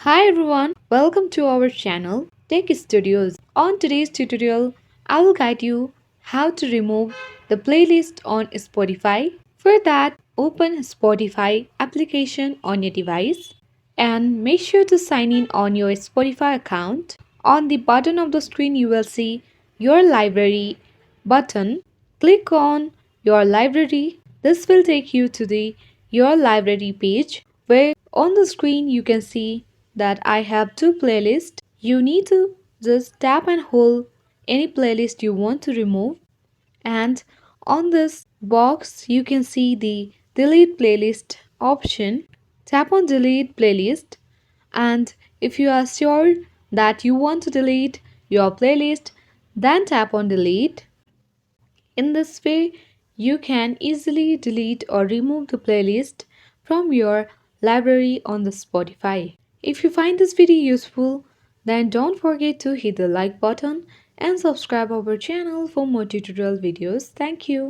Hi everyone, welcome to our channel Tech Studios. On today's tutorial, I will guide you how to remove the playlist on Spotify. For that, open Spotify application on your device and make sure to sign in on your Spotify account. On the bottom of the screen, you will see your library button. Click on your library. This will take you to the your library page where on the screen you can see that I have two playlists. You need to just tap and hold any playlist you want to remove, and on this box you can see the delete playlist option. Tap on delete playlist, and if you are sure that you want to delete your playlist, then tap on delete. In this way, you can easily delete or remove the playlist from your library on the Spotify. If you find this video useful, then don't forget to hit the like button and subscribe our channel for more tutorial videos. Thank you.